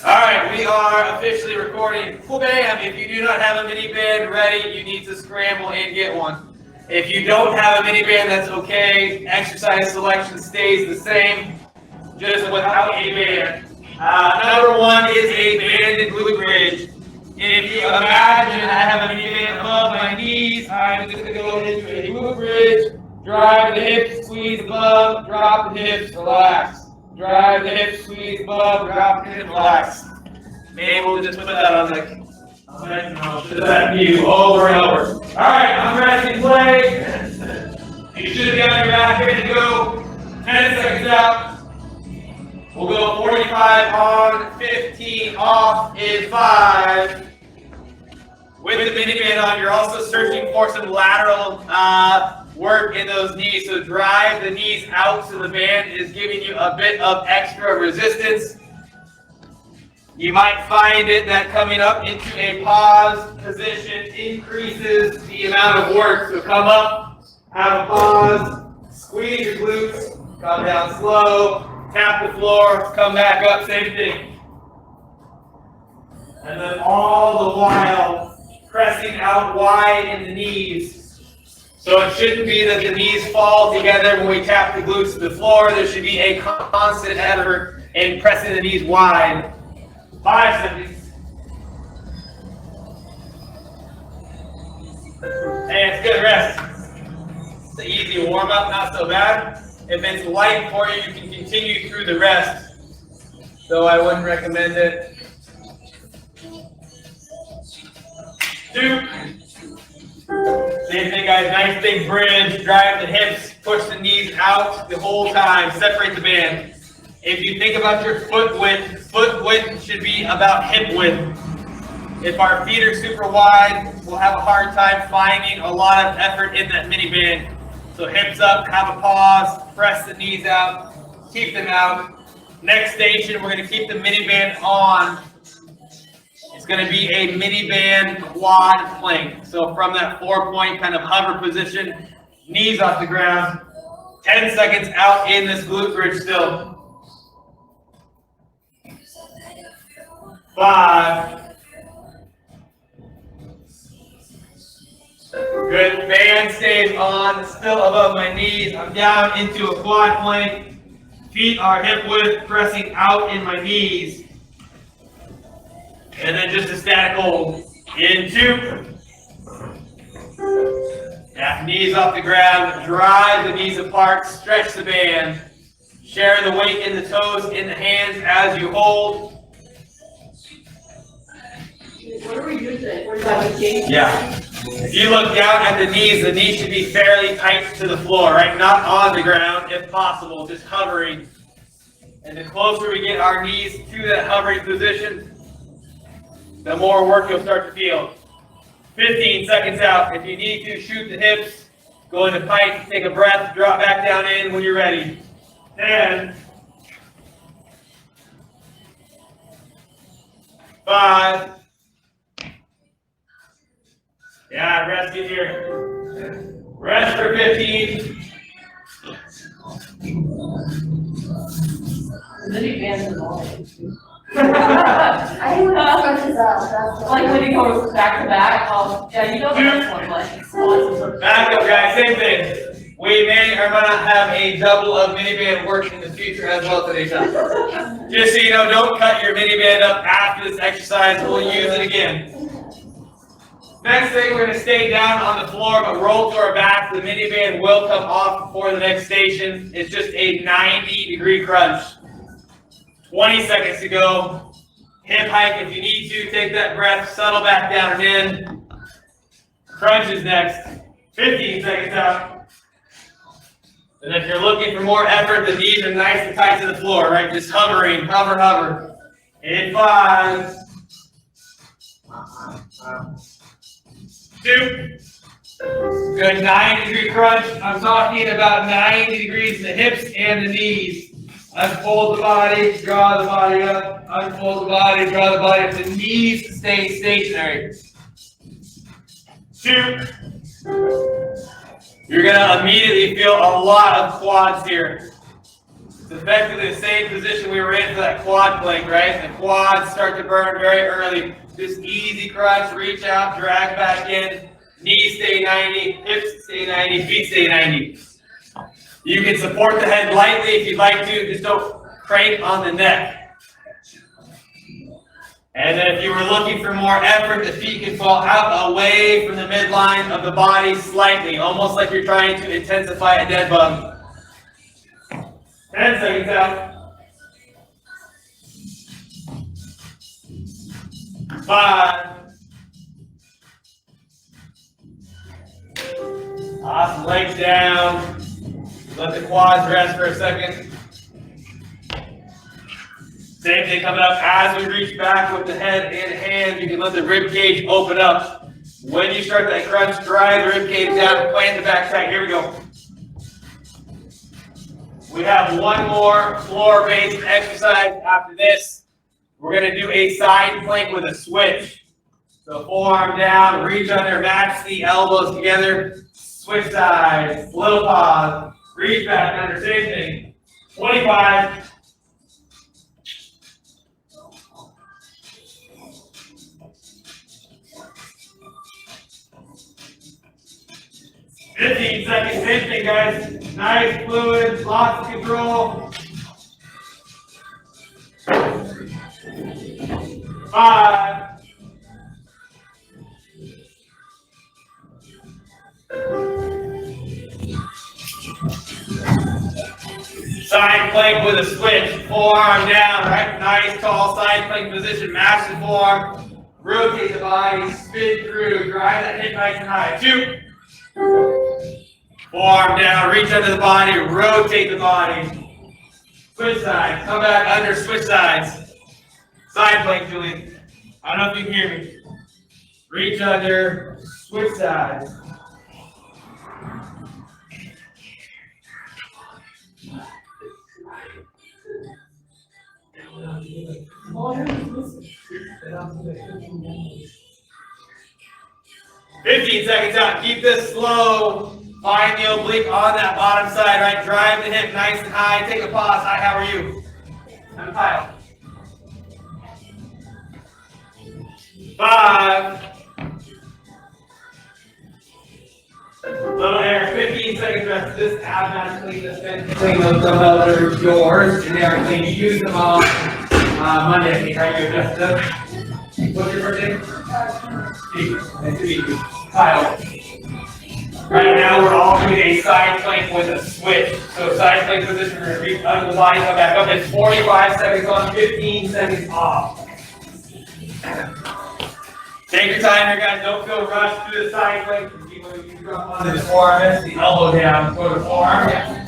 Alright, we are officially recording. Bam! If you do not have a mini band ready, you need to scramble and get one. If you don't have a mini band, that's okay. Exercise selection stays the same, just without a band. Number one is a banded glute bridge. If you imagine I have a mini band above my knees, I'm just going to go into a glute bridge, drive the hips, squeeze above, drop the hips, relax. Drive the hips, squeeze above, drop the hips, relax. Maybe we'll just put that on that view over and over. Alright, I'm resting play. You should be on your back, ready to go. 10 seconds out. We'll go 45 on, 15 off in 5. With the mini band on, you're also searching for some lateral work in those knees. So drive the knees out so the band is giving you a bit of extra resistance. You might find it that coming up into a pause position increases the amount of work. So come up, have a pause, squeeze your glutes, come down slow, tap the floor, come back up, same thing. And then all the while, pressing out wide in the knees. So it shouldn't be that the knees fall together when we tap the glutes to the floor. There should be a constant effort in pressing the knees wide. 5 seconds. And it's good rest. It's an easy warm up, not so bad. If it's light for you, you can continue through the rest. So I wouldn't recommend it. 2. Same thing, guys. Nice big bridge. Drive the hips. Push the knees out the whole time. Separate the band. If you think about your foot width should be about hip width. If our feet are super wide, we'll have a hard time finding a lot of effort in that mini band. So hips up, have a pause, press the knees out, keep them out. Next station, we're going to keep the mini band on. It's going to be a mini band quad plank. So from that 4-point kind of hover position, knees off the ground, 10 seconds out in this glute bridge still. 5. Good, band stays on, still above my knees. I'm down into a quad plank. Feet are hip width, pressing out in my knees. And then just a static hold. In 2. Tap knees off the ground, drive the knees apart, stretch the band. Share the weight in the toes, in the hands as you hold. What are we using? We're talking. Yeah. If you look down at the knees should be fairly tight to the floor, right? Not on the ground, if possible, just hovering. And the closer we get our knees to that hovering position, the more work you'll start to feel. 15 seconds out. If you need to, shoot the hips, go into pike, take a breath, drop back down in when you're ready. 10. 5. Yeah, rest in here. Rest for 15. Mini bands and all. I think when it stretches out, that's Like when you go back to back, yeah, you know the next one, like. Back up, guys, same thing. We may or may not have a double of miniband work in the future as well today, John. Just so you know, don't cut your miniband up after this exercise. We'll use it again. Next thing, we're going to stay down on the floor, but roll to our back. The miniband will come off before the next station. It's just a 90-degree crunch. 20 seconds to go. Hip hike if you need to. Take that breath, settle back down and in. Crunch is next. 15 seconds out. And if you're looking for more effort, the knees are nice and tight to the floor, right? Just hovering, hover, hover. In 5. 2. Good 90-degree crunch. I'm talking about 90 degrees in the hips and the knees. Unfold the body, draw the body up. Unfold the body, draw the body up. The knees stay stationary. 2. You're going to immediately feel a lot of quads here. It's effectively the same position we were in for that quad plank, right? The quads start to burn very early. Just easy crunch, reach out, drag back in. Knees stay 90, hips stay 90, feet stay 90. You can support the head lightly if you'd like to, just don't crank on the neck. And then if you were looking for more effort, the feet can fall out away from the midline of the body slightly, almost like you're trying to intensify a dead bug. 10 seconds out. 5. Awesome, legs down. Let the quads rest for a second. Same thing coming up as we reach back with the head and hands. You can let the rib cage open up. When you start that crunch, drive the rib cage down, plant the back tight. Here we go. We have one more floor-based exercise after this. We're going to do a side plank with a switch. So forearm down, reach under, match the elbows together, switch sides, little pause, reach back under, same thing. 25. 15 seconds, same thing, guys. Nice, fluid, lots of control. 5. Side plank with a switch, forearm down, right? Nice, tall side plank position, match the forearm, rotate the body, spin through, drive that hip nice and high. 2. Forearm down, reach under the body, rotate the body. Switch sides, come back under, switch sides. Side plank, Julian. I don't know if you can hear me. Reach under, switch sides. "15 seconds out. Keep this slow. Find the oblique on that bottom side, right? Drive the hip nice and high. Take a pause. Hi, how are you? I'm Kyle. 5. Little air. 15 seconds rest. This ab mat clean. Clean those dumbbells are yours, and they are clean. You use them on Monday. How are you adjusted? What's your birthday? Steve. Nice to meet you. Kyle. Right now we're all doing a side plank with a switch. So side plank position, we're going to reach under the body, come back up. It's 45 seconds on, 15 seconds off. Take your time here, guys. Don't feel rushed through the side plank. You can drop onto the forearm, the elbow down. Go to the forearm.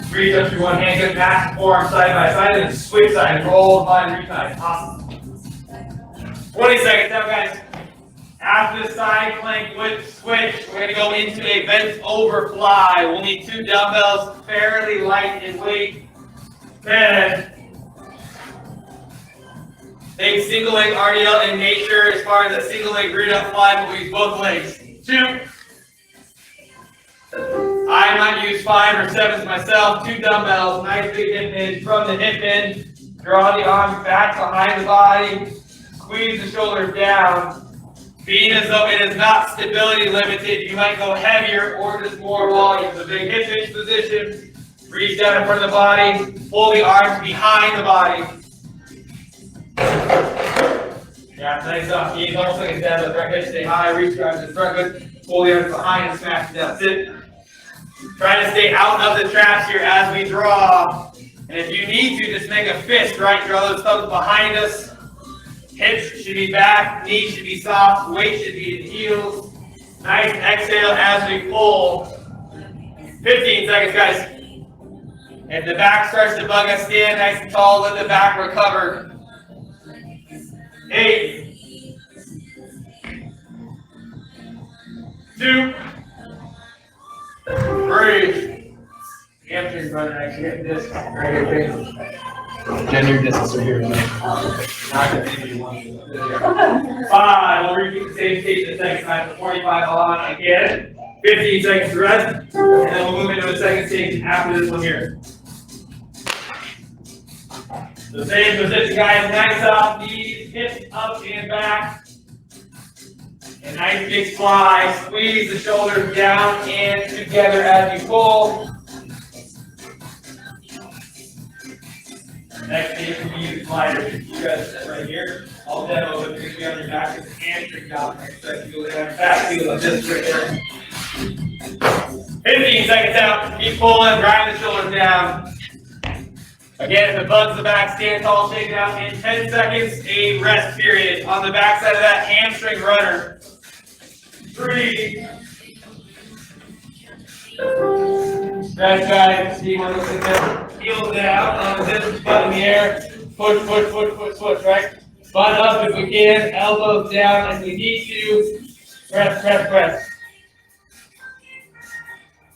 Reach up through one hand, get back, forearm side by side, and switch side. Roll the body, reach side. Awesome. 20 seconds out, guys. After the side plank with switch, we're going to go into a bent over fly. We'll need 2 dumbbells, fairly light in weight. 10. Take single leg RDL in nature as far as a single leg rear up fly, but we use both legs. 2. I might use 5 or 7s myself. 2 dumbbells, nice big hip hinge from the hip hinge. Draw the arms back behind the body. Squeeze the shoulders down. Being as though it is not stability limited, you might go heavier or just more volume. So big hip hinge position, reach down in front of the body, pull the arms behind the body. Yeah, nice up. Knees almost like a deadlift. Right hip stay high, reach your arms in front, good. Pull the arms behind and smash it down. Sit. Try to stay out of the traps here as we draw. And if you need to, just make a fist, right? Draw those thumbs behind us. Hips should be back, knees should be soft, weight should be in heels. Nice exhale as we pull. 15 seconds, guys. If the back starts to bug us, stand nice and tall, let the back recover. 8. 2. 3. Hamstring running, actually hit this right here. Gender distance right here. Not gonna give you one. 5. We'll repeat the same stage the second time for 45 on again. 15 seconds to rest. And then we'll move into a second stage after this one here. The same position, guys. Nice up, knees, hips up and back. And nice big fly. Squeeze the shoulders down and together as you pull. Next thing you can use sliders. You guys sit right here. All demos are going to be on your back. It's a hamstring job. Expect you to have fast feel of this right here. 15 seconds out. Keep pulling. Grind the shoulders down. Again, if it bugs the back, stand tall, shake it out. In 10 seconds, a rest period. On the back side of that hamstring runner. 3. Rest, guys. See one of those heels down on the hips, butt in the air. Push, push, push, push, push, right? Butt up if we can. Elbows down if we need to. Press, press, press.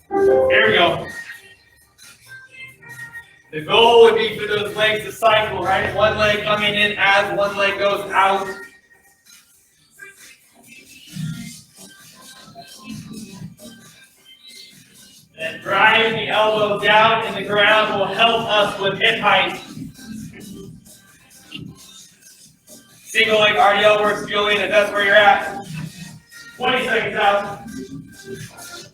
Here we go. The goal would be for those legs to cycle, right? One leg coming in as one leg goes out. And driving the elbow down in the ground will help us with hip height. Single leg RDL works, Julian, if that's where you're at. 20 seconds out.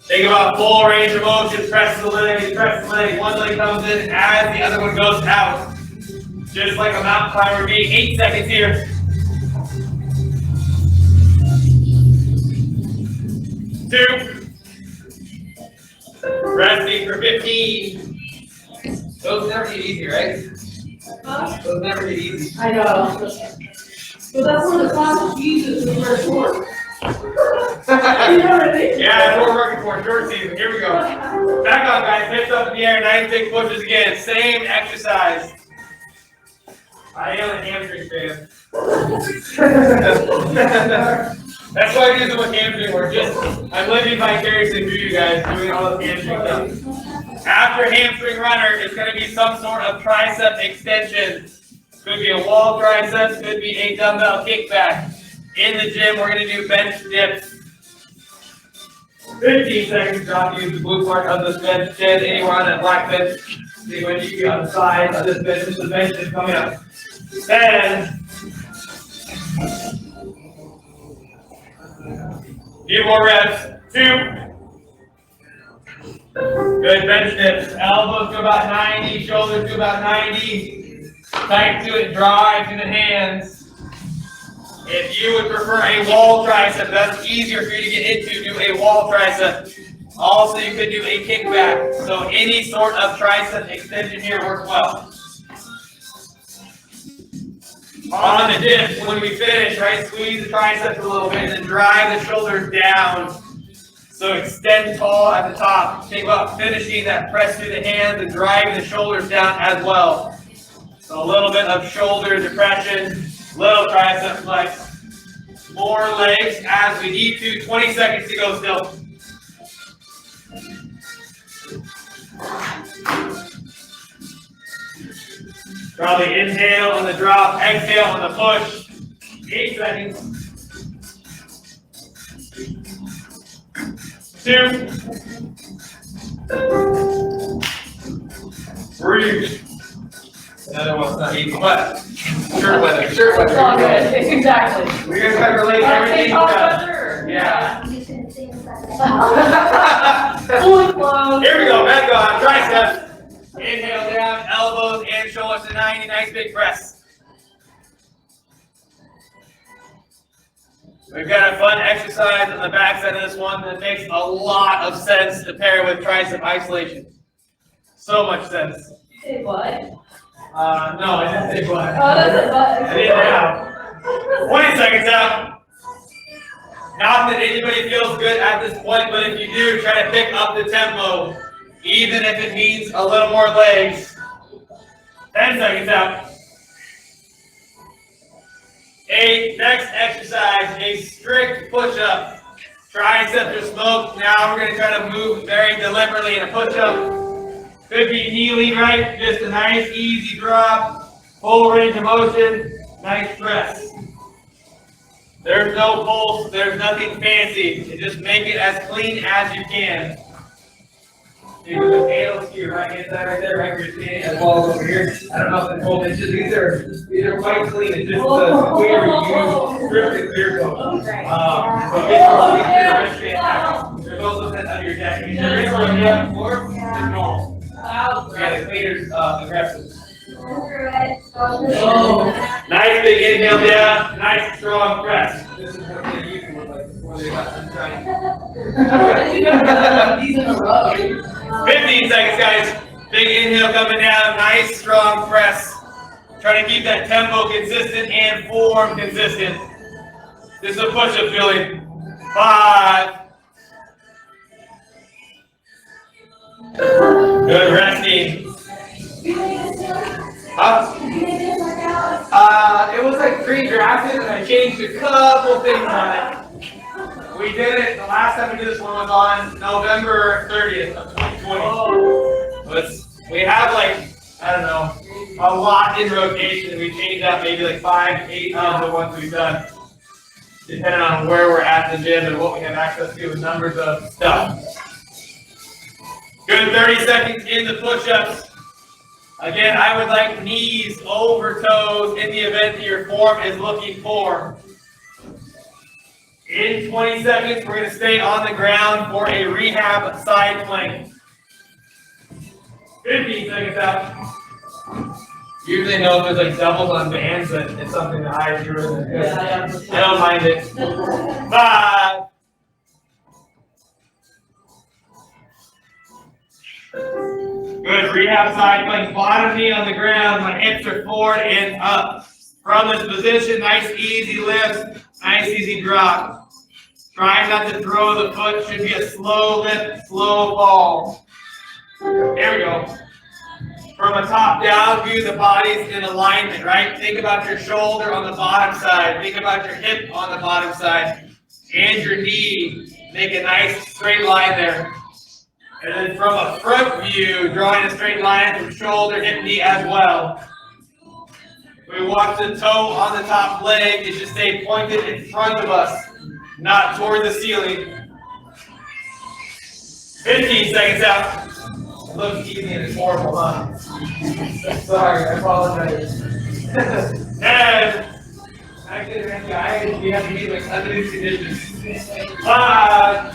Think about full range of motion, press the leg, press the leg. One leg comes in as the other one goes out. Just like a mountain climber would be. 8 seconds here. 2. Resting for 15. Those never get easy, right? Those never get easy. I know. But that's one of the classes Jesus is where it's short. You know what I mean? Yeah, that's what we're working for, short season. Here we go. Back on, guys. Hips up in the air. Nice big pushes again. Same exercise. I am a hamstring fan. That's why I do so much hamstring work. I'm living vicariously through you guys doing all this hamstring stuff. After hamstring runner, it's going to be some sort of tricep extension. Could be a wall triceps, could be a dumbbell kickback. In the gym, we're going to do bench dips. 15 seconds, drop, use the blue part of this bench, stand anywhere on that black bench. See when you get on the side of this bench, this is the bench that's coming up. 10. Few more reps. 2. Good bench dips. Elbows to about 90, shoulders to about 90. Tight to it, drive to the hands. If you would prefer a wall tricep, that's easier for you to get into, do a wall tricep. Also, you could do a kickback. So any sort of tricep extension here works well. On the dips, when we finish, right, squeeze the triceps a little bit and then drive the shoulders down. So extend tall at the top. Think about finishing that press through the hands and driving the shoulders down as well. So a little bit of shoulder depression, little tricep flex. More legs as we need to. 20 seconds to go still. Probably inhale on the drop, exhale on the push. 8 seconds. 2. Breathe. Another one's not easy, but shirt weather. It's all good. Exactly. We're going to try to relate everything to Yeah. You can say that. Fully clothed. Here we go, back on, triceps. Inhale down, elbows and shoulders to 90, nice big press. We've got a fun exercise on the back side of this one that makes a lot of sense to pair with tricep isolation. So much sense. Say what? No, I didn't say what. Oh, that's a butt. I didn't have. 20 seconds out. Not that anybody feels good at this point, but if you do, try to pick up the tempo, even if it means a little more legs. 10 seconds out. 8, next exercise, a strict push-up. Triceps are smoked. Now we're going to try to move very deliberately in a push-up. Could be kneeling, right? Just a nice, easy drop. Full range of motion. Nice press. There's no pulse. There's nothing fancy. You just make it as clean as you can. You can put handles to your right hand side right there, right where you're standing, as well as over here. I don't know if it's 12 inches. These are quite clean. It's just the clear you strip the clear coat. So basically, your wrist band action. There's also that under your jacket. If your wrist on the floor, it's normal. Yeah, the cleaner's aggressive. Nice big inhale down, nice strong press. This is what they used to look like before they got sunshine. These in a row. 15 seconds, guys. Big inhale coming down, nice strong press. Try to keep that tempo consistent and form consistent. This is a push-up feeling. 5. Good resting. It was like pre-drafted and I changed a couple things on it. We did it, the last time we did this one was on November 30th of 2020. We have like, I don't know, a lot in rotation. We changed out maybe like 5 to 8 of the ones we've done, depending on where we're at the gym and what we have access to with numbers of stuff. Good 30 seconds in the push-ups. Again, I would like knees over toes in the event that your form is looking for. In 20 seconds, we're going to stay on the ground for a rehab side plank. 15 seconds out. Usually know if there's like doubles on bands, but it's something that I do. I don't mind it. 5. Good, rehab side plank, bottom knee on the ground, my hips are forward and up. From this position, nice easy lift, nice easy drop. Try not to throw the foot, should be a slow lift, slow fall. There we go. From a top down view, the body's in alignment, right? Think about your shoulder on the bottom side, think about your hip on the bottom side, and your knee. Make a nice straight line there. And then from a front view, drawing a straight line from shoulder, hip, knee as well. We walk the toe on the top leg. It should stay pointed in front of us, not toward the ceiling. 15 seconds out. It looks easy and it's horrible, huh? Sorry, I apologize. And actually, we have to be like under these conditions. 5.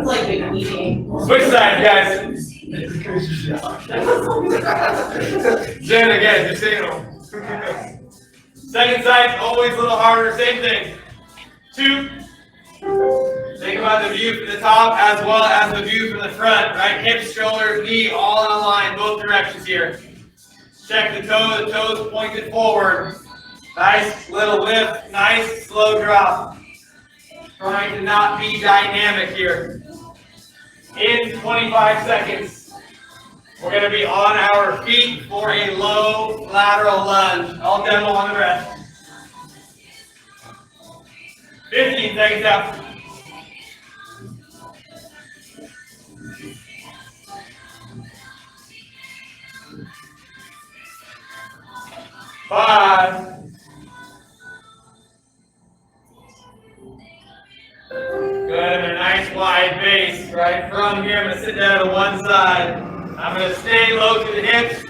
Like a meeting. Which side, guys? Jen again, just say it. Second side, always a little harder, same thing. 2. Think about the view from the top as well as the view from the front, right? Hips, shoulders, knee, all in a line, both directions here. Check the toes pointed forward. Nice little lift, nice slow drop. Trying to not be dynamic here. In 25 seconds, we're going to be on our feet for a low lateral lunge. I'll demo on the rest. 15 seconds out. 5. Good, and a nice wide base. Right from here, I'm going to sit down to one side. I'm going to stay low to the hips,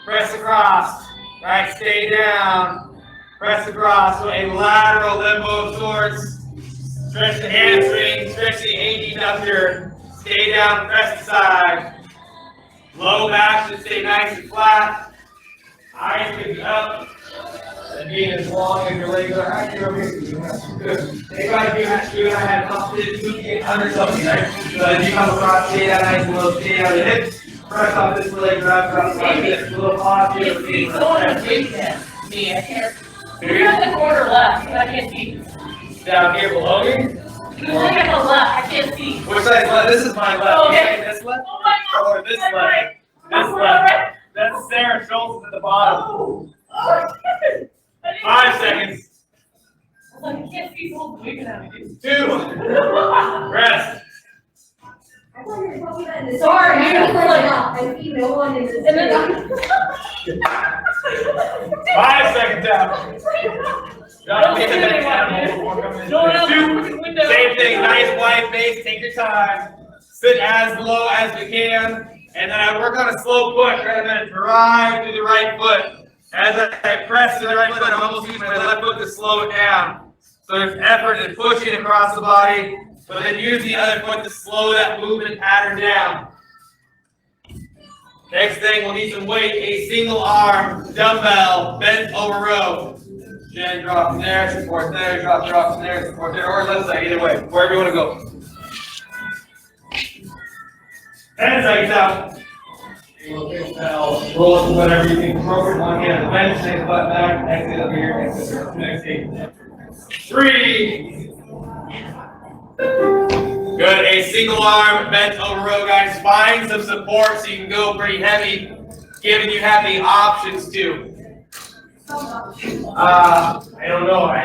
press across. Right, stay down, press across. So a lateral limbo of sorts. Stretch the hamstring, stretch the adductor. Stay down, press the side. Low back should stay nice and flat. Eyes can be up. And being as long as your legs are actually over here. Good. Think about if you and I had opposite 2 under something, right? So as you come across, stay down nice and low, stay down the hips. Press off this leg, grab across like this. A little pause here. Someone big that. Me, I can't. You're in the corner left, but I can't see. Down here below me? You look at the left, I can't see. Which side is left? This is my left. Okay. This left? Oh my God. Or this left? This left. That's Sarah Schultz at the bottom. Oh, 5 seconds. I can't see someone big at me. 2. Rest. I thought you were talking about this. Sorry, I was like, I see no one in this. And then 5 seconds out. Don't get the next animal before coming in. Two. Same thing, nice wide base, take your time. Sit as low as we can. And then I work on a slow push, right? I'm gonna drive through the right foot. As I press to the right foot, I'm almost using my left foot to slow it down. So there's effort in pushing across the body, but then use the other foot to slow that movement pattern down. Next thing, we'll need some weight, a single arm dumbbell bent over row. Chin drop from there, support there, drop from there, support there, or left side, either way, wherever you want to go. 10 seconds out. Roll up to whatever you think appropriate. One hand on the bench, take the butt back, exhale over here, exhale. Next eight. 3. Good. A single arm bent over row, guys. Find some support so you can go pretty heavy, given you have the options to. I don't know. I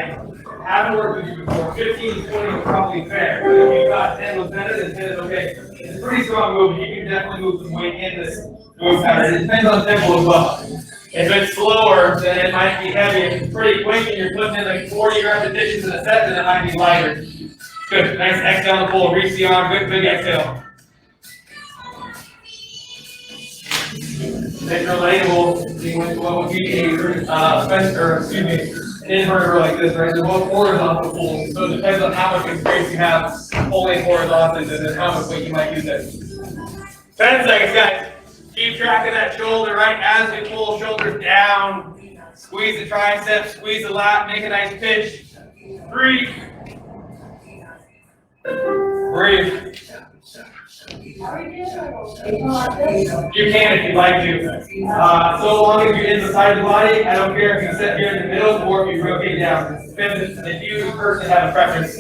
haven't worked with you before. 15 to 20 is probably fair. But if you got 10 was better, then 10 is okay. It's a pretty strong move. You can definitely move some weight in this move pattern. It depends on tempo as well. If it's slower, then it might be heavy. If it's pretty quick and you're putting in like 40 repetitions in a set, then it might be lighter. Good. Nice exhale on the pull. Reach the arm. Good big exhale. Next relatable, what would be an inverter like this, right? They're both horizontal pulls, so it depends on how much experience you have pulling horizontally and then how much weight you might use it. 10 seconds, guys. Keep track of that shoulder, right? As we pull shoulders down, squeeze the triceps, squeeze the lat, make a nice pinch. 3. Breathe. You can if you'd like to. So long as you're in the side of the body, I don't care if you sit here in the middle or if you rotate down. It depends if you personally have a preference.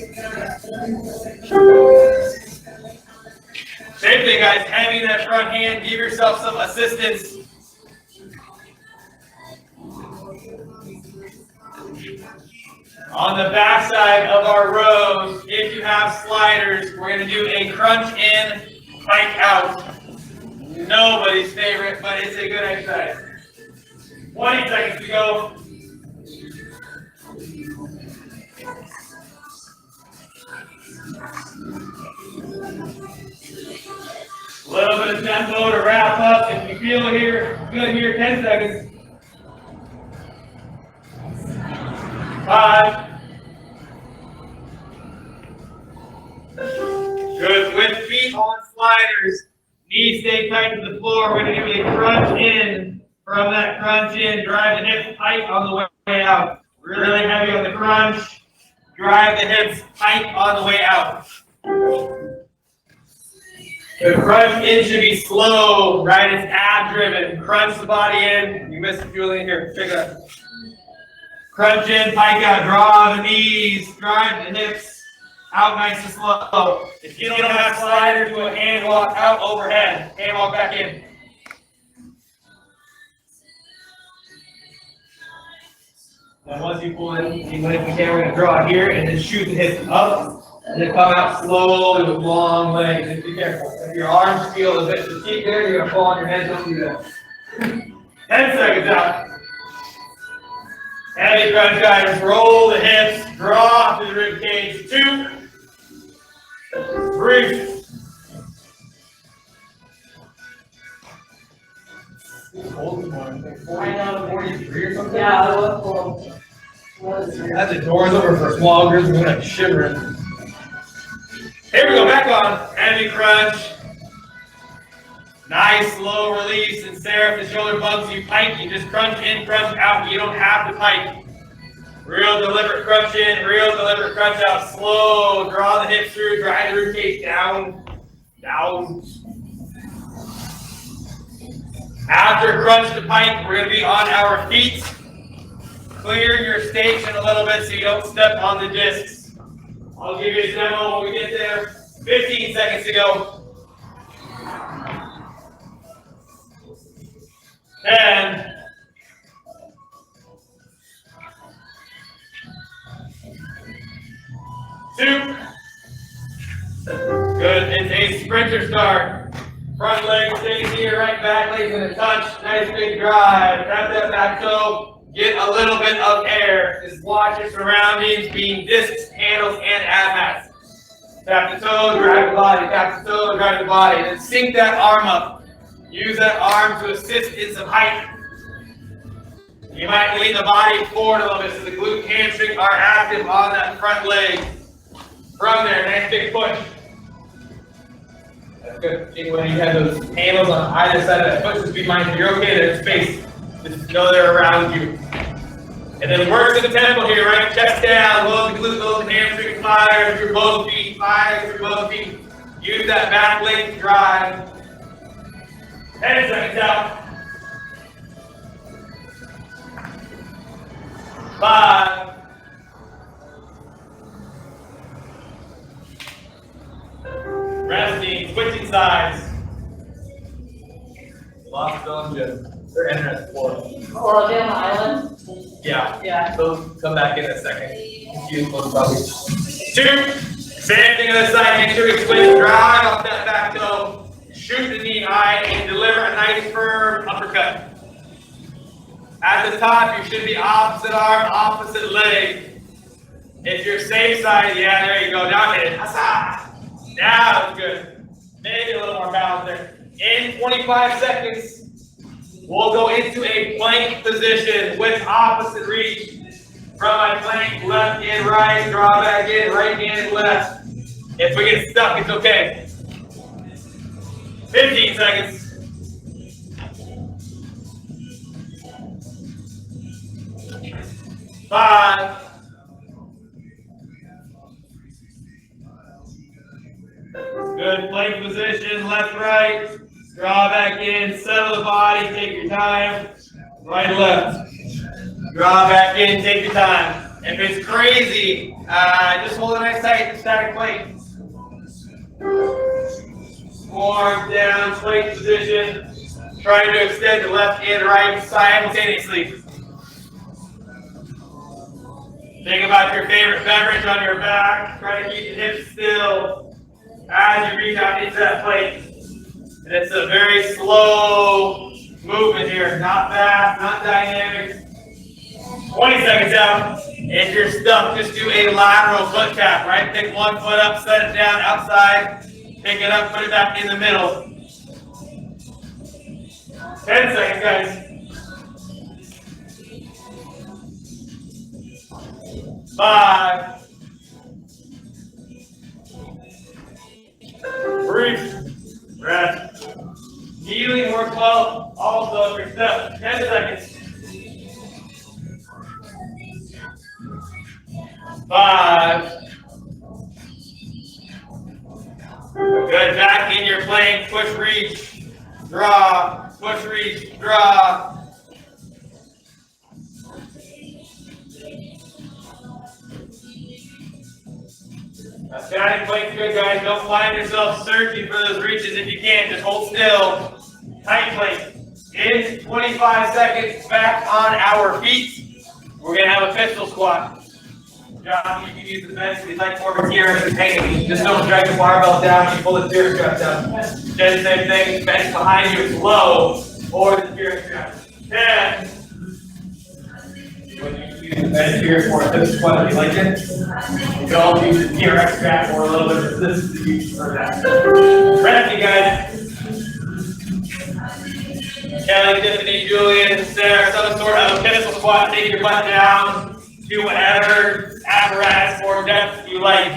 Same thing, guys. Heavy in that front hand. Give yourself some assistance. On the back side of our rows, if you have sliders, we're going to do a crunch in, pike out. Nobody's favorite, but it's a good exercise. 20 seconds to go. A little bit of tempo to wrap up. If you feel good here, 10 seconds. 5. Good. With feet on sliders, knees stay tight to the floor. We're going to give you a crunch in. From that crunch in, drive the hips tight on the way out. Really heavy on the crunch. Drive the hips tight on the way out. The crunch in should be slow, right? It's ab driven. Crunch the body in. You missed a few in here. Pick it up. Crunch in, pike out, draw the knees, drive the hips out nice and slow. If you don't have slider, do a hand walk out overhead. Hand walk back in. Then once you pull in, you might be we're going to draw here and then shoot the hips up and then come out slowly with long legs. Just be careful. If your arms feel a bit fatigued there, you're going to fall on your head. Don't do that. 10 seconds out. Heavy crunch, guys. Roll the hips, draw through the rib cage. 2. Breathe. I know, 43 or something? Yeah, it was cool. As the door's over for small groups, we're gonna shiver. Here we go, back on. Heavy crunch. Nice slow release, and Sarah, if the shoulder bumps you pike, you just crunch in, crunch out. You don't have to pike. Real deliberate crunch in, real deliberate crunch out. Slow, draw the hips through, drive the ribcage down, down. After crunch to pike, we're gonna be on our feet. Clear your station a little bit so you don't step on the discs. I'll give you a demo when we get there. 15 seconds to go. 10. 2. Good. It's a sprinter start. Front leg stays here, right back leg's gonna touch. Nice big drive. Tap that back toe. Get a little bit of air. Just watch your surroundings, being discs, handles, and ab mats. Tap the toe, drag the body, tap the toe, drag the body. Then sink that arm up. Use that arm to assist in some height. You might lean the body forward a little bit so the glute and hamstring are active on that front leg. From there, nice big push. That's good. When you have those handles on either side of that foot, just be mindful. You're okay, there's space. Just know they're around you. And then work to the tempo here, right? Chest down, load the glute, load the hamstring, fire through both feet, fire through both feet. Use that back leg to drive. 10 seconds out. 5. Resting, switching sides. Lost zone gym. They're entering at 4. Or on the island? Yeah. Yeah. They'll come back in a second. Probably 2. Same thing on the side. Make sure you switch. Drive off that back toe. Shoot the knee high and deliver a nice firm uppercut. At the top, you should be opposite arm, opposite leg. If you're safe side, yeah, there you go. Now hit it. Now it's good. Maybe a little more balance there. In 25 seconds, we'll go into a plank position with opposite reach. From my plank, left and right, draw back in, right and left. If we get stuck, it's okay. 15 seconds. 5. Good plank position, left, right. Draw back in, settle the body, take your time. Right, left. Draw back in, take your time. If it's crazy, just hold it nice tight in static plank. Arms down, plank position. Trying to extend the left and right simultaneously. Think about your favorite beverage on your back. Try to keep the hips still as you reach out into that plank. And it's a very slow movement here, not fast, not dynamic. 20 seconds out. If you're stuck, just do a lateral foot tap, right? Pick one foot up, set it down outside, pick it up, put it back in the middle. 10 seconds, guys. 5. Breathe. Rest. Healing works well. Also, if you're stuck. 10 seconds. 5. Good. Back in your plank. Push, reach, draw. Push, reach, draw. A static plank's good, guys. Don't find yourself searching for those reaches if you can. Just hold still. Tight plank. In 25 seconds, back on our feet. We're going to have a pistol squat. John, you can use the bench if you'd like more of a TRX painting. Just don't drag the barbell down. You pull the TRX strap down. Then same thing. Bench behind you is low, or the TRX strap. 10. When you use the bench here for a pistol squat, if you like it, you can also use the TRX strap for a little bit of resistance if you prefer that. Resting, guys. Kelly, Tiffany, Julian, Sarah, some sort of pistol squat. Take your butt down. Do whatever apparatus or depth you like.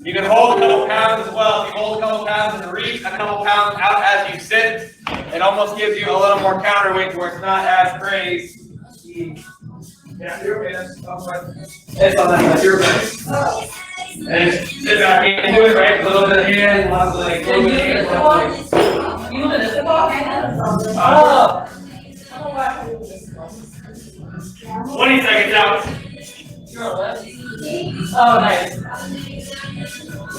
You can hold a couple pounds as well. If you hold a couple pounds in the reach, a couple pounds out as you sit, it almost gives you a little more counterweight to where it's not as crazy. Yeah, you're okay. It's on that. That's your best. And sit back into it, right? A little bit of hand, lots of leg. You want to sit off? 20 seconds out. Oh, nice.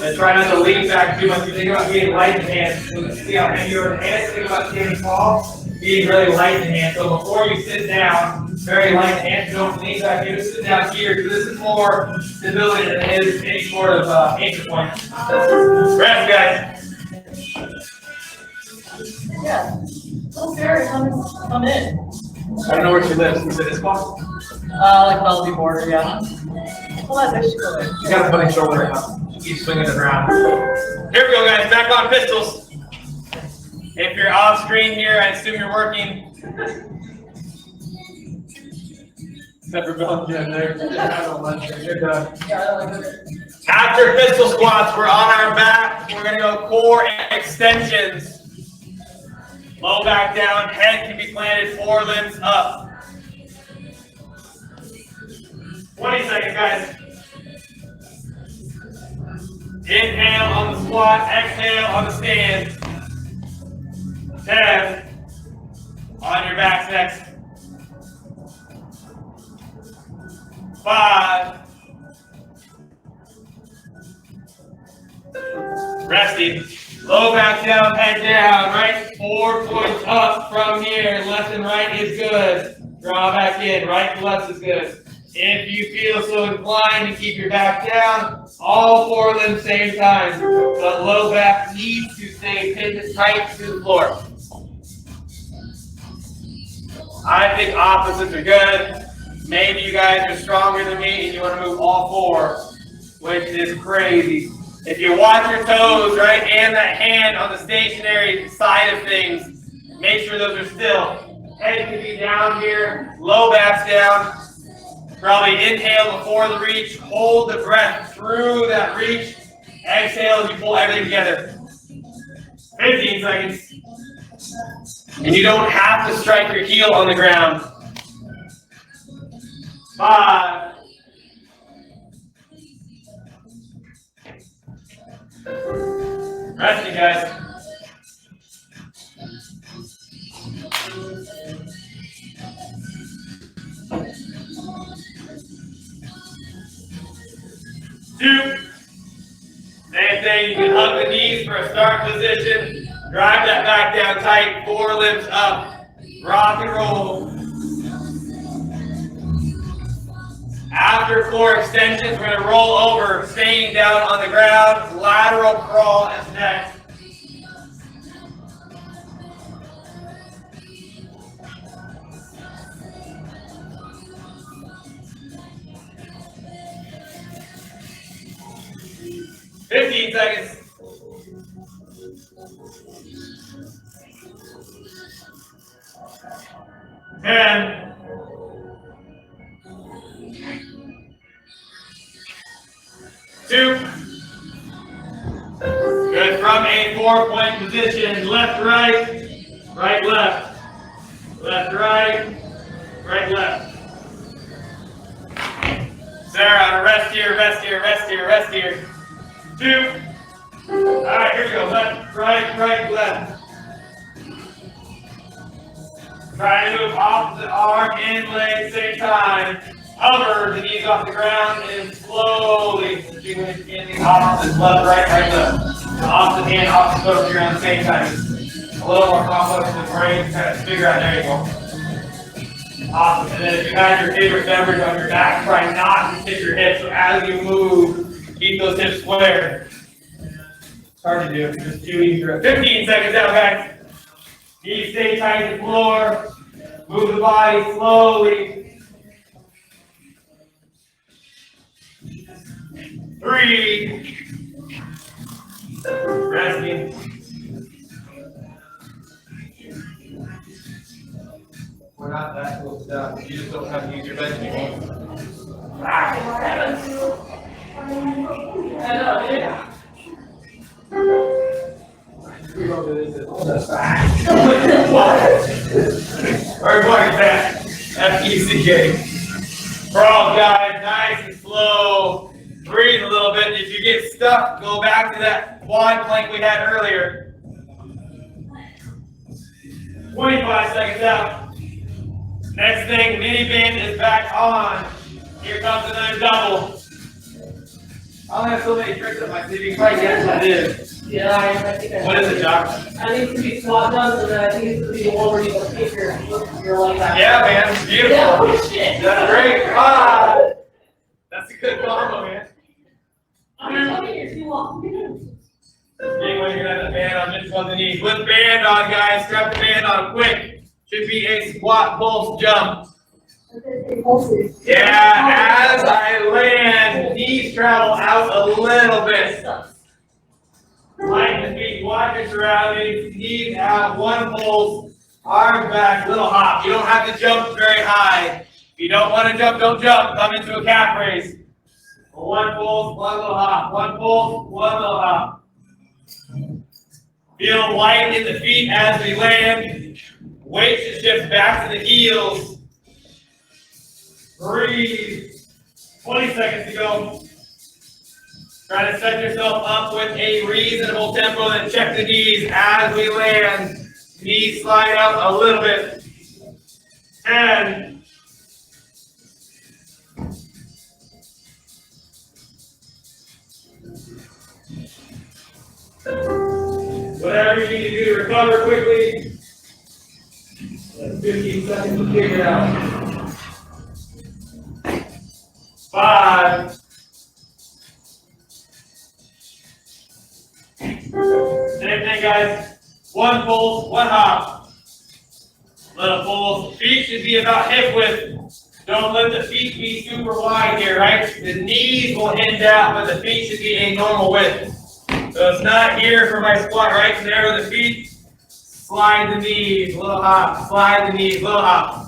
And try not to lean back too much. You think about being light in the hands. See how heavy you're in the hands? Think about standing tall, being really light in the hands. So before you sit down, very light in the hands. Don't lean back here. Just sit down here. So this is more stability than it is any sort of anchor point. Rest, guys. Yeah. So Sarah, come in. I don't know where she lives. Is it this spot? Like Bellevue border, yeah. Well, that's actually good. She's got a funny shoulder now. She keeps swinging it around. Here we go, guys. Back on pistols. If you're off screen here, I assume you're working. Except for Bill and Jim, they're done. Yeah, I like it. After pistol squats, we're on our back. We're gonna go core extensions. Low back down, head can be planted, forelimbs up. 20 seconds, guys. Inhale on the squat, exhale on the stand. 10. On your backs next. 5. Resting. Low back down, head down, right? 4 points up from here. Left and right is good. Draw back in. Right and left is good. If you feel so inclined to keep your back down, all 4 limbs same time. But low back needs to stay pinned tight to the floor. I think opposites are good. Maybe you guys are stronger than me and you want to move all 4, which is crazy. If you watch your toes, right, and that hand on the stationary side of things, make sure those are still. Head can be down here, low back's down. Probably inhale before the reach, hold the breath through that reach. Exhale as you pull everything together. 15 seconds. And you don't have to strike your heel on the ground. 5. Resting, guys. 2. Same thing, you can hug the knees for a start position. Drive that back down tight, 4 limbs up. Rock and roll. After core extensions, we're going to roll over, staying down on the ground. Lateral crawl is next. $15 seconds. 10. 2. Good from a 4-point position. Left, right, right, left. Left, right, right, left. Sarah, rest here, rest here, rest here, rest here. 2. All right, here we go. Left, right, right, left. Try to move opposite arm and leg same time. Hover the knees off the ground and slowly in opposite left, right, right, left. Opposite hand, opposite foot here on the same time. A little more complex than brain. Kind of figure out. There you go. Awesome. And then if you have your favorite beverage on your back, try not to hit your hips. So as you move, keep those hips square. It's hard to do. Just too easy. 15 seconds out, guys. Knees stay tight to the floor. Move the body slowly. 3. Resting. We're not that close down. You just don't have to use your bench anymore. I know, yeah. We're going back. F-E-C-K. Crawl, guys. Nice and slow. Breathe a little bit. If you get stuck, go back to that quad plank we had earlier. 25 seconds out. Next thing, mini bend is back on. Here comes another double. I only have so many tricks up my sleeve. You can probably guess what it is. Yeah, I think I. What is it, Jock? I need to be squat done, and then I think it's to be the one where you can take your leg out. Yeah, man. Beautiful. Yeah, oh shit. That's great. Ah, that's a good combo, man. I'm telling you, too long. Anyway, you're gonna have the band on just on the knees. With band on, guys. Strap the band on quick. should be a squat pulse jump. Okay. Yeah, as I land, knees travel out a little bit. Lighten the feet, watch your surroundings, knees out, one pulse, arms back, little hop. You don't have to jump very high. If you don't want to jump, don't jump. Come into a calf raise. One pulse, one little hop. One pulse, one little hop. Feel light in the feet as we land. Weight should shift back to the heels. Breathe. 20 seconds to go. Try to set yourself up with a reasonable tempo and check the knees as we land. Knees slide out a little bit. 10. Whatever you need to do to recover quickly. 15 seconds to figure it out. 5. Same thing, guys. One pulse, one hop. Little pulse. Feet should be about hip width. Don't let the feet be super wide here, right? The knees will hinge out, but the feet should be a normal width. So it's not here for my squat, right? Narrow the feet. Slide the knees, little hop. Slide the knees, little hop.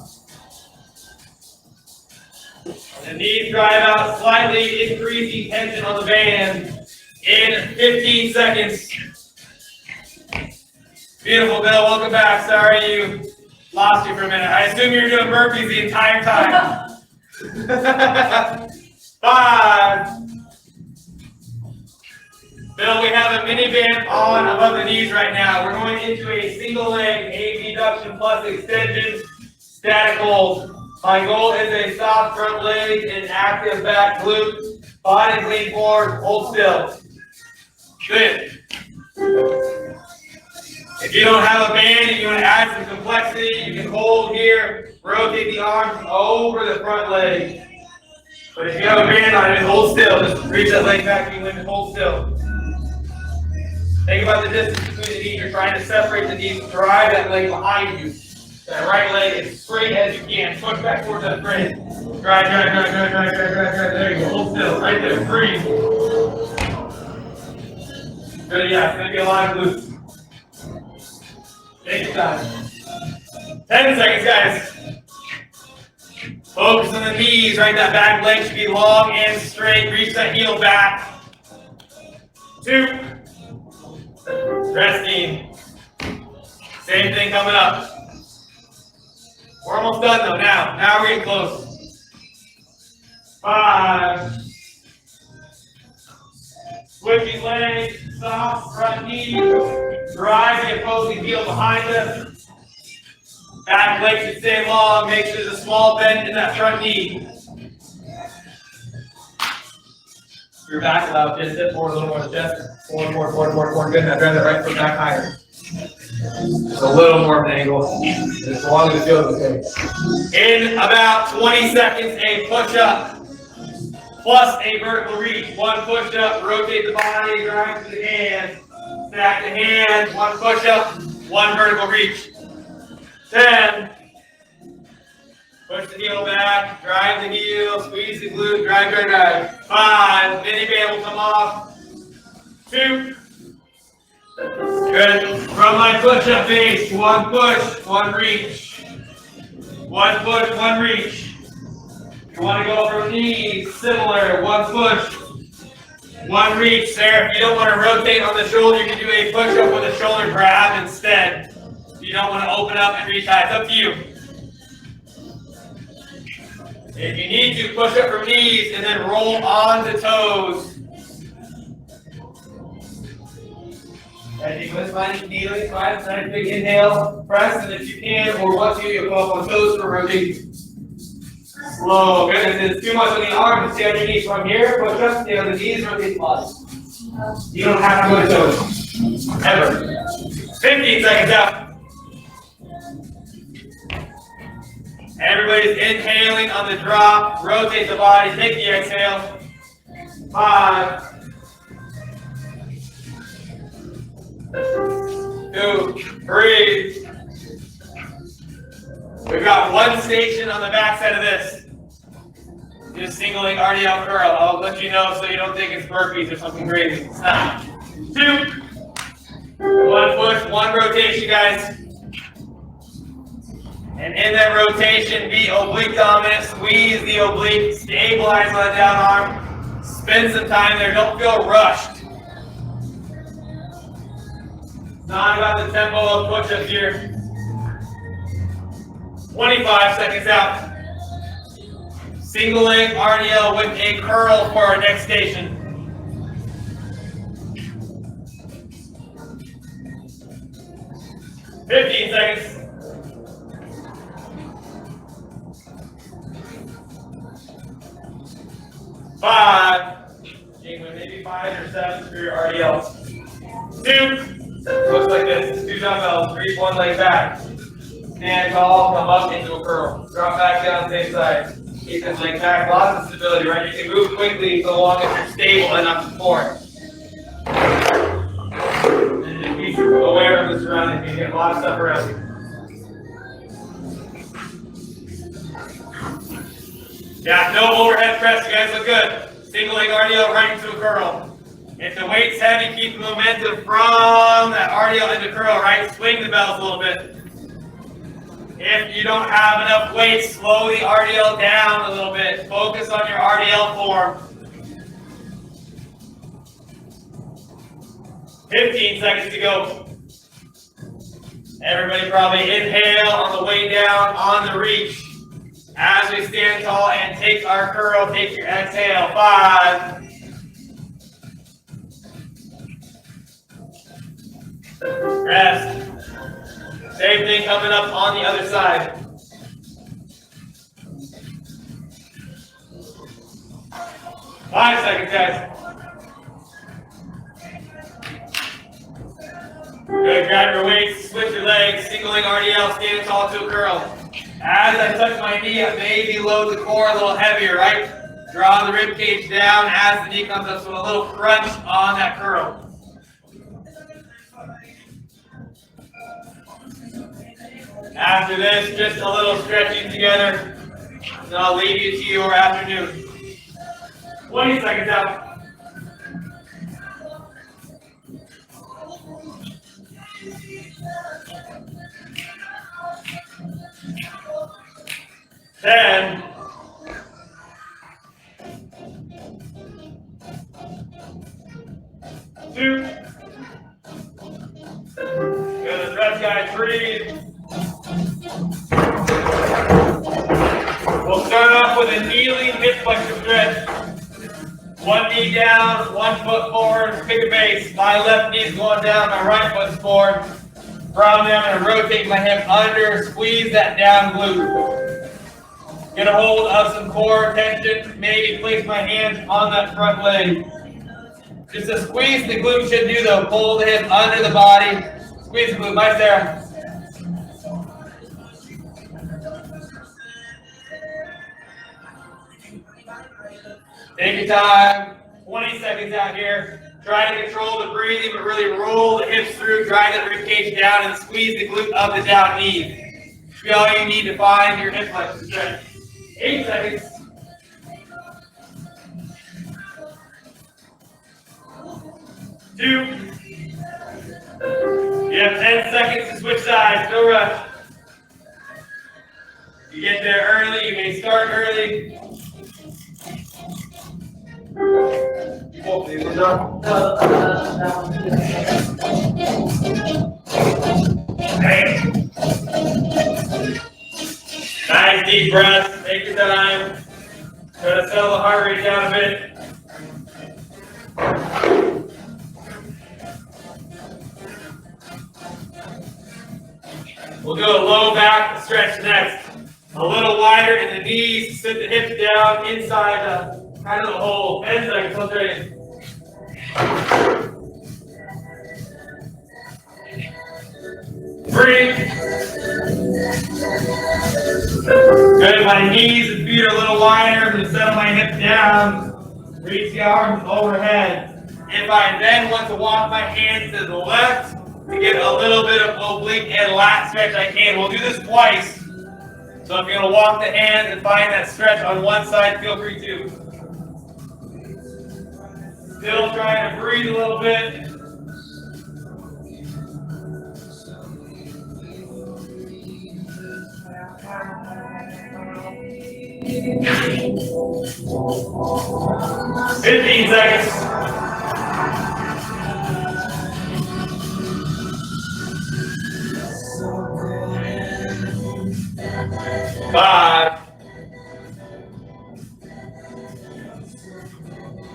The knees drive out slightly, increasing tension on the band in 15 seconds. Beautiful, Bill. Welcome back. Sorry you lost you for a minute. I assume you're doing burpees the entire time. 5. Bill, we have a mini band on above the knees right now. We're going into a single leg abduction plus extension static hold. My goal is a soft front leg and active back glute. Body lean forward, hold still. Good. If you don't have a band and you want to add some complexity, you can hold here, rotate the arms over the front leg. But if you have a band on it, hold still. Just reach that leg back and hold still. Think about the distance between the knees. You're trying to separate the knees, drive that leg behind you. That right leg as straight as you can. Push back towards that frame. Drive. There you go. Hold still. Right there. Breathe. Good, yeah. It's going to be a lot of glutes. Take your time. 10 seconds, guys. Focus on the knees, right? That back leg should be long and straight. Reach that heel back. 2. Resting. Same thing coming up. We're almost done though. Now we're getting close. 5. Switching legs, soft front knee. Drive the opposing heel behind us. Back leg should stay long. Make sure there's a small bend in that front knee. Your back allow just sit forward a little more to the chest. Forward. Good. Now drive that right foot back higher. Just a little more of an angle. As long as it feels okay. In about 20 seconds, a push-up plus a vertical reach. One push-up, rotate the body, drive to the hands. Stack the hands, one push-up, one vertical reach. 10. Push the heel back, drive the heel, squeeze the glute, drive. 5. Mini band will come off. 2. Good. From my push-up base, one push, one reach. One push, one reach. You want to go from knees, similar, one push, one reach. There, if you don't want to rotate on the shoulder, you can do a push-up with a shoulder grab instead. You don't want to open up and reach high. It's up to you. If you need to, push up from knees and then roll on the toes. As you go, find kneeling, nice big inhale, press, and if you can or want to, you'll go up on toes for rotation. Slow, good. And then too much on the arms, stay on your knees. From here, push up, stay on the knees, rotate the body. You don't have to go to toes. Ever. 15 seconds out. Everybody's inhaling on the drop. Rotate the body. Take the exhale. 5. 2. 3. We've got one station on the back side of this. Just single leg RDL curl. I'll let you know so you don't think it's burpees or something crazy. It's not. 2. One push, one rotation, guys. And in that rotation, be oblique dominant. Squeeze the oblique. Stabilize on the down arm. Spend some time there. Don't feel rushed. It's not about the tempo of push-ups here. 25 seconds out. Single leg RDL with a curl for our next station. $15 seconds. 5. Maybe 5 or 7 for your RDLs. 2. Looks like this. 2 dumbbells. Reach one leg back. Stand tall, come up into a curl. Drop back down, same side. Keep this leg back. Lots of stability, right? You can move quickly so long as you're stable enough to support. And just be aware of the surroundings. You get a lot of stuff around you. Yeah, no overhead press. You guys look good. Single leg RDL right into a curl. If the weight's heavy, keep the momentum from that RDL into curl, right? Swing the bells a little bit. If you don't have enough weight, slow the RDL down a little bit. Focus on your RDL form. 15 seconds to go. Everybody probably inhale on the way down on the reach. As we stand tall and take our curl, take your exhale. 5. Rest. Same thing coming up on the other side. 5 seconds, guys. Good, grab your weights, switch your legs, single leg RDL, stand tall to a curl. As I touch my knee, I maybe load the core a little heavier, right? Draw the rib cage down as the knee comes up, so a little crunch on that curl. After this, just a little stretching together, and I'll leave you to your afternoon. 20 seconds out. Ten. 2. Good, rest, guys. Breathe. We'll start off with a kneeling hip flexor stretch. One knee down, one foot forward, pick a base. My left knee is going down, my right foot's forward. From there, I'm going to rotate my hip under, squeeze that down glute. Get a hold of some core tension, maybe place my hands on that front leg. Just a squeeze the glute should do though. Pull the hip under the body. Squeeze the glute. Bye, Sarah. Take your time. 20 seconds out here. Try to control the breathing, but really roll the hips through. Drive that rib cage down and squeeze the glute of the down knee. Be all you need to find your hip flexor stretch. 8 seconds. 2. You have 10 seconds to switch sides. No rush. You get there early. You may start early. Nice deep breath. Take your time. Try to settle the heart rate down a bit. We'll do a low back stretch next. A little wider in the knees. Sit the hips down inside the kind of the hole. 10 seconds. Let's ready. Breathe. Good. My knees and feet are a little wider. I'm going to settle my hips down. Reach the arms overhead. If I then want to walk my hands to the left to get a little bit of oblique and lat stretch, I can. We'll do this twice. So if you're gonna walk the hands and find that stretch on one side, feel free to. Still trying to breathe a little bit. $15 seconds. 5.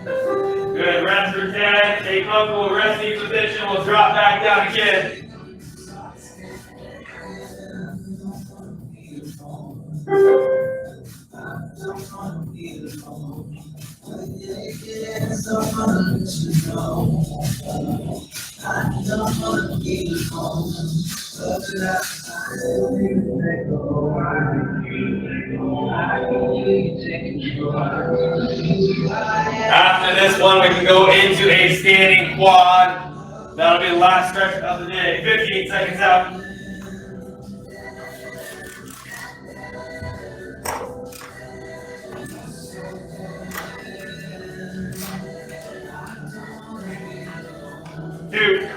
Good. Rest for 10. Stay comfortable. Resting position. We'll drop back down again. After this one, we can go into a standing quad. That'll be the last stretch of the day. 15 seconds out. Two.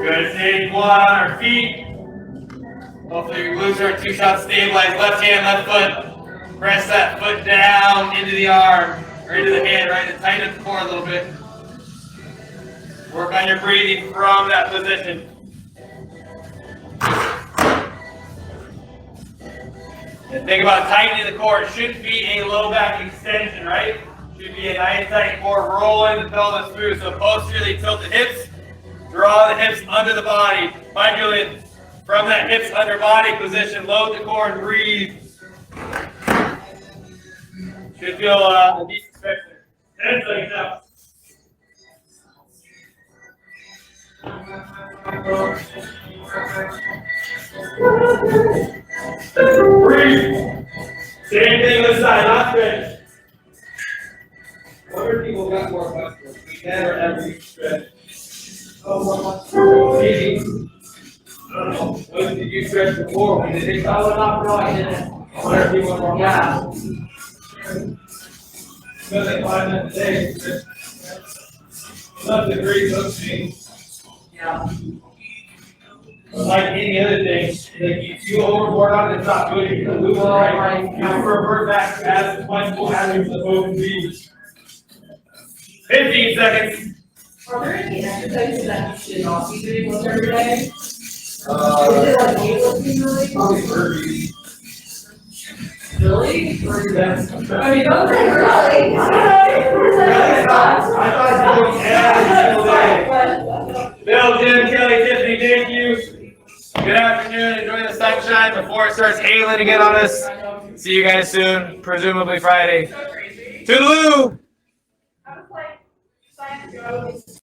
Good. Standing quad on our feet. Hopefully your glutes are 2 shots stabilized. Left hand, left foot. Press that foot down into the arm or into the hand, right? And tighten up the core a little bit. Work on your breathing from that position. And think about tightening the core. It shouldn't be a low back extension, right? It should be a nice tight core, rolling the pelvis through. So posteriorly tilt the hips, draw the hips under the body. Mind Julian, from that hips under body position, load the core and breathe. Should feel a decent stretch there. 10 seconds out. Breathe. Same thing this side, not stretch. Other people got more muscles. We never ever stretch. Easy. When did you stretch before? When did it? Oh, not really, didn't. Other people more Yeah. Spending 5 minutes a day. Nothing great, those things. Yeah. Like any other thing, like you overboard on it, it's not good. You're gonna lose it, right? You revert back as flexible as you're supposed to be. 15 seconds. Are there any exercises that you should not be doing with every day? Is it like weightlifting really? Probably burpees. Really? Yeah. I mean, those are really. I thought you were doing every single day. Bill, Jim, Kelly, Tiffany, thank you. Good afternoon. Enjoy the sunshine before it starts hailing again on us. See you guys soon, presumably Friday. So crazy. Toodaloo! I was like, science goes.